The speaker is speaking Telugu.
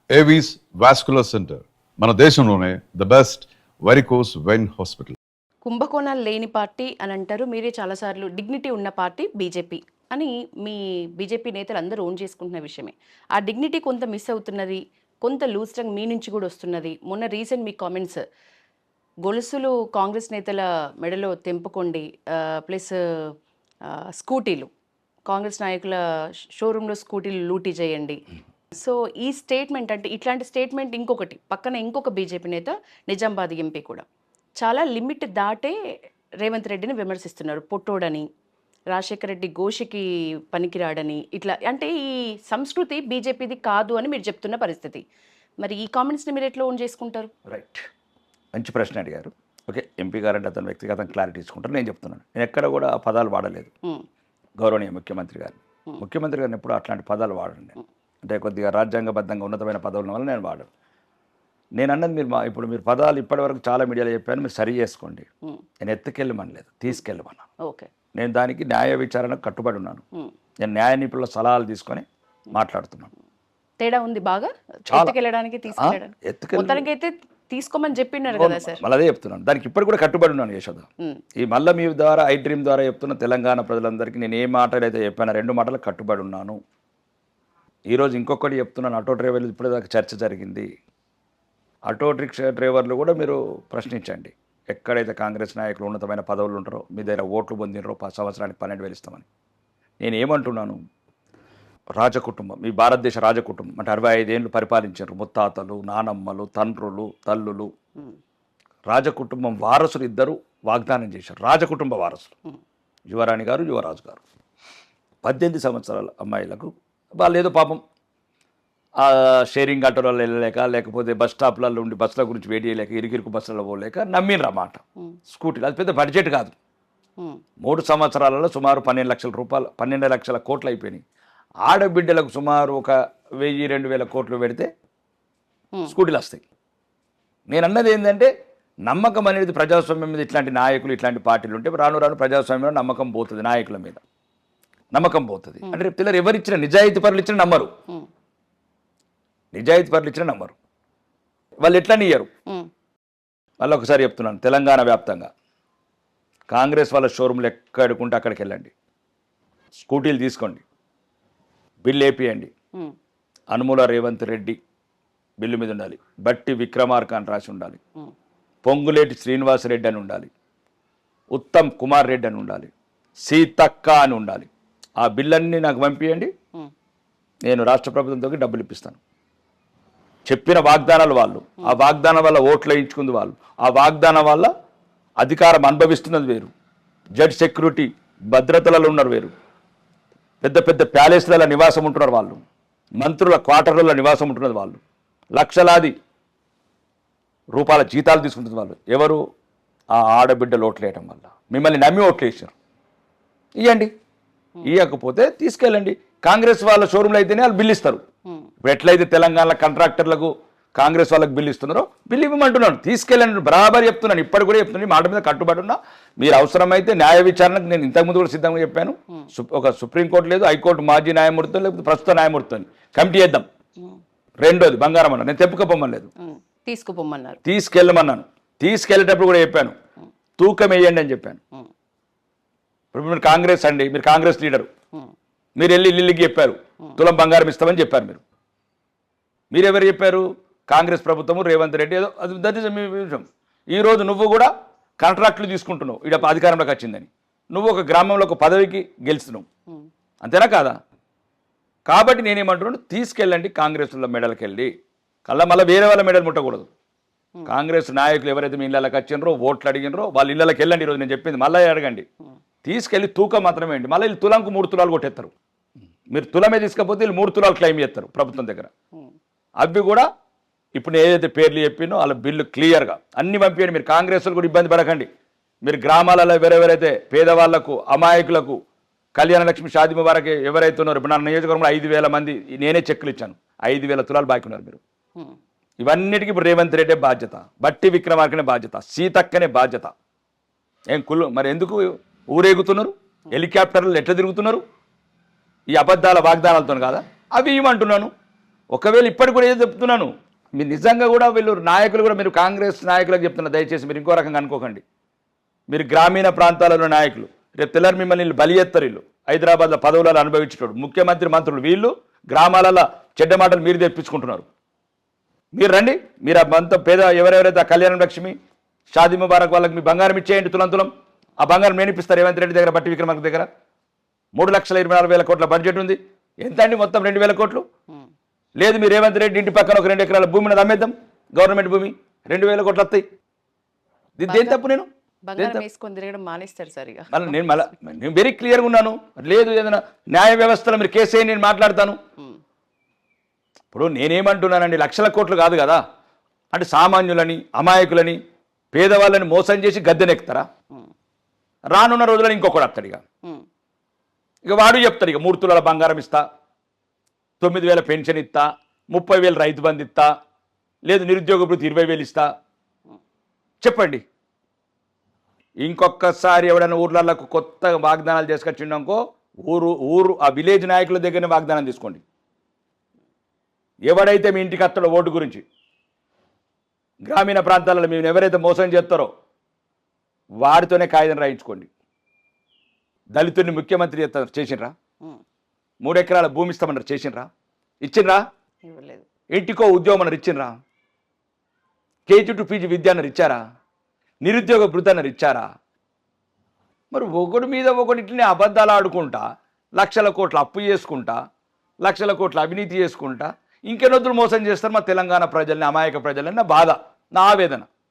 ఏవీస్ వాస్కులర్ సెంటర్ మన దేశంలోనే the best varicose vein hospital. కుంభకోణాలు లేని పార్టీ అని అంటారు. మీరే చాలాసార్లు డిగ్నిటీ ఉన్న పార్టీ బీజేపీ అని మీ బీజేపీ నేతలు అందరూ ఓన్ చేసుకుంటున్న విషయమే. ఆ డిగ్నిటీ కొంత మిస్ అవుతున్నది, కొంత లూజ్ టంగ్ మీ నుంచి కూడా వస్తున్నది. మొన్న రీసెంట్ మీ కామెంట్స్, గొలుసులు కాంగ్రెస్ నేతల మెడలో తెంపుకోండి, ప్లస్ స్కూటీలు కాంగ్రెస్ నాయకుల షోరూంలో స్కూటీలు లూటీ చేయండి. సో ఈ స్టేట్మెంట్, అంటే ఇట్లాంటి స్టేట్మెంట్ ఇంకొకటి పక్కన ఇంకొక బీజేపీ నేత నిజామాబాద్ ఎంపీ కూడా చాలా లిమిట్ దాటే రేవంత్ రెడ్డిని విమర్శిస్తున్నారు. పొట్టోడని, రాజశేఖర రెడ్డి ఘోషకి పనికిరాడని, ఇట్లా అంటే ఈ సంస్కృతి బీజేపీది కాదు అని మీరు చెప్తున్న పరిస్థితి. మరి ఈ కామెంట్స్ని మీరు ఎట్లా ఓన్ చేసుకుంటారు? రైట్, మంచి ప్రశ్న అడిగారు. ఓకే, ఎంపీ గారు అంటే అతను వ్యక్తిగతంగా క్లారిటీ ఇచ్చుకుంటారు. నేను చెప్తున్నాను, నేను ఎక్కడ కూడా ఆ పదాలు వాడలేదు. గౌరవనీయ ముఖ్యమంత్రి గారిని ఎప్పుడు అట్లాంటి పదాలు వాడండి. అంటే కొద్దిగా రాజ్యాంగబద్ధంగా ఉన్నతమైన పదవుల వల్ల నేను వాడను. నేను అన్నది ఇప్పుడు మీరు పదాలు ఇప్పటివరకు చాలా మీడియాలో చెప్పాను, మీరు సరి చేసుకోండి. నేను ఎత్తుకెళ్ళమనలేదు, తీసుకెళ్ళమన్నాను. ఓకే, నేను దానికి న్యాయ విచారణకు కట్టుబడి ఉన్నాను. నేను న్యాయ నిపుణుల సలహాలు తీసుకొని మాట్లాడుతున్నాను. తేడా ఉంది బాగా ఎత్తుకెళ్ళడానికి, తీసుకెళ్ళడానికి. అయితే తీసుకోమని చెప్పినారు కదా సార్, మళ్ళీ అదే చెప్తున్నాను. దానికి ఇప్పటి కూడా కట్టుబడి ఉన్నాను యశోద. ఈ మళ్ళీ మీ ద్వారా ఐ డ్రీమ్ ద్వారా చెప్తున్న తెలంగాణ ప్రజలందరికీ నేను ఏ మాటలు అయితే చెప్పాను, 2 మాటలు కట్టుబడి ఉన్నాను. ఈరోజు ఇంకొకటి చెప్తున్నాను, ఆటో డ్రైవర్లు ఇప్పటిదాకా చర్చ జరిగింది. ఆటో రిక్షా డ్రైవర్లు కూడా మీరు ప్రశ్నించండి. ఎక్కడైతే కాంగ్రెస్ నాయకులు ఉన్నతమైన పదవులు ఉంటారో, మీ దగ్గర ఓట్లు పొందినరో, సంవత్సరానికి 12,000 ఇస్తామని. నేను ఏమంటున్నాను, రాజకుటుంబం, మీ భారతదేశ రాజకుటుంబం అంటే 65 ఏళ్ళు పరిపాలించారు. ముత్తాతలు, నానమ్మలు, తండ్రులు, తల్లులు, రాజకుటుంబం వారసులు ఇద్దరు వాగ్దానం చేశారు. రాజకుటుంబ వారసులు, యువరాణి గారు, యువరాజు గారు. 18 సంవత్సరాల అమ్మాయిలకు వాళ్ళు ఏదో పాపం షేరింగ్ ఆటోలలో వెళ్ళలేక, లేకపోతే బస్ స్టాప్లలో ఉండి బస్సుల గురించి వెయిట్ చేయలేక, ఇరుకిరుకు బస్సులలో పోలేక నమ్మినరు అన్నమాట. స్కూటీలు అది పెద్ద బడ్జెట్ కాదు. 3 సంవత్సరాలలో సుమారు 12 లక్షల రూపాయలు, 12 లక్షల కోట్లు అయిపోయినాయి. ఆడబిడ్డలకు సుమారు ఒక 1,000-2,000 కోట్లు పెడితే స్కూటీలు వస్తాయి. నేను అన్నది ఏంటంటే, నమ్మకం అనేది ప్రజాస్వామ్యం మీద ఇట్లాంటి నాయకులు, ఇట్లాంటి పార్టీలు ఉంటే రాను రాను ప్రజాస్వామ్యంలో నమ్మకం పోతుంది. నాయకుల మీద నమ్మకం పోతుంది. అంటే రేపు పిల్లలు ఎవరిచ్చినా, నిజాయితీ పరులు ఇచ్చినా నమ్మరు. నిజాయితీ పరులు ఇచ్చినా నమ్మరు. వాళ్ళు ఎట్లా నియ్యరు. మళ్ళీ ఒకసారి చెప్తున్నాను, తెలంగాణ వ్యాప్తంగా కాంగ్రెస్ వాళ్ళ షోరూమ్లు ఎక్కడుకుంటే అక్కడికి వెళ్ళండి, స్కూటీలు తీసుకోండి, బిల్లు వేపియండి. అనుమూల రేవంత్ రెడ్డి బిల్లు మీద ఉండాలి, బట్టి విక్రమార్క అని రాసి ఉండాలి, పొంగులేటి శ్రీనివాసరెడ్డి అని ఉండాలి, ఉత్తమ్ కుమార్ రెడ్డి అని ఉండాలి, సీతక్క అని ఉండాలి. ఆ బిల్లన్నీ నాకు పంపించండి, నేను రాష్ట్ర ప్రభుత్వంతో డబ్బులు ఇప్పిస్తాను. చెప్పిన వాగ్దానాలు వాళ్ళు, ఆ వాగ్దానం వల్ల ఓట్లు వేయించుకుంది వాళ్ళు, ఆ వాగ్దానం వల్ల అధికారం అనుభవిస్తున్నది వేరు, జడ్ సెక్యూరిటీ భద్రతలలో ఉన్నారు వేరు, పెద్ద పెద్ద ప్యాలెస్ల నివాసం ఉంటున్నారు వాళ్ళు, మంత్రుల క్వార్టర్ల నివాసం ఉంటున్నది వాళ్ళు, లక్షలాది రూపాయల జీతాలు తీసుకుంటుంది వాళ్ళు. ఎవరు? ఆ ఆడబిడ్డలు ఓట్లు వేయడం వల్ల. మిమ్మల్ని నమ్మి ఓట్లు వేసారు. ఇవ్వండి, ఇవ్వకపోతే తీసుకెళ్ళండి. కాంగ్రెస్ వాళ్ళ షోరూమ్లో అయితేనే వాళ్ళు బిల్లు ఇస్తారు. ఇప్పుడు ఎట్లయితే తెలంగాణ కాంట్రాక్టర్లకు కాంగ్రెస్ వాళ్ళకి బిల్లు ఇస్తున్నారో బిల్లు ఇవ్వమంటున్నాను, తీసుకెళ్ళండి. బరాబర్ చెప్తున్నాను, ఇప్పటి కూడా చెప్తున్నాను, మాట మీద కట్టుబడి ఉన్నా. మీరు అవసరమైతే న్యాయ విచారణకు నేను ఇంతకుముందు కూడా సిద్ధంగా చెప్పాను. ఒక సుప్రీంకోర్టు లేదు, హైకోర్టు మాజీ న్యాయమూర్తితో, లేకపోతే ప్రస్తుత న్యాయమూర్తితో కమిటీ చేద్దాం. రెండోది బంగారం అన్న, నేను తెప్పుకోపోమలేదు, తీసుకుపోమన్నారు, తీసుకెళ్ళమన్నాను. తీసుకెళ్ళేటప్పుడు కూడా చెప్పాను, తూకం వేయండి అని చెప్పాను. ఇప్పుడు మీరు కాంగ్రెస్ అండి, మీరు కాంగ్రెస్ లీడరు, మీరు వెళ్ళి ఇల్లుకి చెప్పారు తులం బంగారం ఇస్తామని చెప్పారు. మీరు ఎవరు చెప్పారు? కాంగ్రెస్ ప్రభుత్వము, రేవంత్ రెడ్డి, ఏదో అది దట్ ఇస్ మీ విషయం. ఈరోజు నువ్వు కూడా కాంట్రాక్టులు తీసుకుంటున్నావు, ఇక్కడ అధికారంలోకి వచ్చిందని. నువ్వు ఒక గ్రామంలో ఒక పదవికి గెలుస్తున్నావు, అంతేనా కాదా? కాబట్టి నేనేమంటున్నాను, తీసుకెళ్ళండి కాంగ్రెస్లో మెడల్కి వెళ్ళి, మళ్ళీ వేరే వాళ్ళ మెడల్ ముట్టకూడదు. కాంగ్రెస్ నాయకులు ఎవరైతే మీ ఇళ్ళకి వచ్చినారో, ఓట్లు అడిగినరో వాళ్ళ ఇళ్ళకి వెళ్ళండి. ఈరోజు నేను చెప్పింది మళ్ళీ అడగండి, తీసుకెళ్ళి తూకం మాత్రమే అండి. మళ్ళీ వీళ్ళు తులంకు 3 తులాలు కొట్టేస్తారు. మీరు తులమే తీసుకపోతే వీళ్ళు 3 తులాలు క్లెయిమ్ చేస్తారు ప్రభుత్వం దగ్గర. అవి కూడా ఇప్పుడు నేను ఏదైతే పేర్లు చెప్పినో వాళ్ళ బిల్లు క్లియర్గా అన్ని పంపించండి. మీరు కాంగ్రెస్ కూడా ఇబ్బంది పడకండి. మీరు గ్రామాలలో ఎవరెవరైతే పేదవాళ్లకు, అమాయకులకు, కళ్యాణ లక్ష్మి, షాదీ ముబారక్ ఎవరైతే ఉన్నారో, ఇప్పుడు నా నియోజకవర్గంలో 5,000 మంది నేనే చెక్కులు ఇచ్చాను, 5,000 తులాలు బాకీ ఉన్నారు మీరు. ఇవన్నిటికీ ఇప్పుడు రేవంత్ రెడ్డి బాధ్యత, బట్టి విక్రమార్కనే బాధ్యత, సీతక్కనే బాధ్యత. మరి ఎందుకు ఊరేగుతున్నారు? హెలికాప్టర్లు ఎట్లా తిరుగుతున్నారు? ఈ అబద్ధాల వాగ్దానాలతో కాదా? అవి ఇవ్వమంటున్నాను. ఒకవేళ ఇప్పటికి కూడా ఏదో చెప్తున్నాను, మీరు నిజంగా కూడా వీళ్ళు నాయకులు కూడా, మీరు కాంగ్రెస్ నాయకులకు చెప్తున్నా, దయచేసి మీరు ఇంకో రకంగా అనుకోకండి. మీరు గ్రామీణ ప్రాంతాలలో నాయకులు, రేపు తెల్లారి మిమ్మల్ని వీళ్ళు బలి ఎత్తారు. వీళ్ళు హైదరాబాద్లో పదవులను అనుభవించేటోడు, ముఖ్యమంత్రి మంత్రులు వీళ్ళు, గ్రామాలలో చెడ్డ మాటలు మీరు తెప్పించుకుంటున్నారు. మీరు రండి, మీరు అంత పేద ఎవరెవరైతే ఆ కళ్యాణ లక్ష్మి షాదీ ముబారక్ వాళ్ళకి మీ బంగారం ఇచ్చేయండి, తులం తులం. ఆ బంగారం నేను ఇప్పిస్తారు రేవంత్ రెడ్డి దగ్గర, బట్టి విక్రమార్క దగ్గర 3,24,000 కోట్ల బడ్జెట్ ఉంది. ఎంత అండి మొత్తం? 2,000 కోట్లు. లేదు మీరు రేవంత్ రెడ్డి ఇంటి పక్కన ఒక 2 ఎకరాల భూమిని అమ్మేద్దాం, గవర్నమెంట్ భూమి, 2,000 కోట్లు వస్తాయి. దేని తప్పు? నేను బంగారం వేసుకొని తిరగడం మానేస్తారు సరిగా. నేను వెరీ క్లియర్గా ఉన్నాను. లేదు ఏదైనా న్యాయ వ్యవస్థలో మీరు కేసు నేను మాట్లాడతాను. ఇప్పుడు నేనేమంటున్నానండి, లక్షల కోట్లు కాదు కదా, అంటే సామాన్యులని, అమాయకులని, పేదవాళ్ళని మోసం చేసి గద్దెనెక్కుతారా? రానున్న రోజుల్లో ఇంకొకడు వస్తాడు. ఇక వాడు చెప్తాడు, ఇక 3 తులాల బంగారం ఇస్తా, 9,000 పెన్షన్ ఇస్తా, 30,000 రైతు బంధు ఇస్తా, లేదు నిరుద్యోగ భృతి 20,000 ఇస్తా. చెప్పండి. ఇంకొకసారి ఎవడైనా ఊర్లకు కొత్త వాగ్దానాలు చేసుకొచ్చిండనుకో, ఊరు ఆ విలేజ్ నాయకుల దగ్గరనే వాగ్దానం తీసుకోండి. ఎవడైతే మీ ఇంటికి వస్తాడో ఓటు గురించి, గ్రామీణ ప్రాంతాలలో మేము ఎవరైతే మోసం చేస్తారో వారితోనే కాగితం రాయించుకోండి. దళితుడిని ముఖ్యమంత్రి చేసిండ్రా? 3 ఎకరాల భూమి ఇస్తామన్నారు, చేసిండ్రా? ఇచ్చిండ్రా? ఇవ్వలేదు. ఇంటికో ఉద్యోగం అన్నారు, ఇచ్చిండ్రా? కేజీ టు పీజీ విద్య అన్నారు, ఇచ్చారా? నిరుద్యోగ భృతి అన్నారు, ఇచ్చారా? మరి ఒకటి మీద ఒకటి ఇట్లనే అబద్ధాలు ఆడుకుంటా, లక్షల కోట్ల అప్పు చేసుకుంటా, లక్షల కోట్ల అవినీతి చేసుకుంటా, ఇంకెన్నొద్దులు మోసం చేస్తారు మా తెలంగాణ ప్రజల్ని, అమాయక ప్రజలని. నా బాధ, నా ఆవేదన.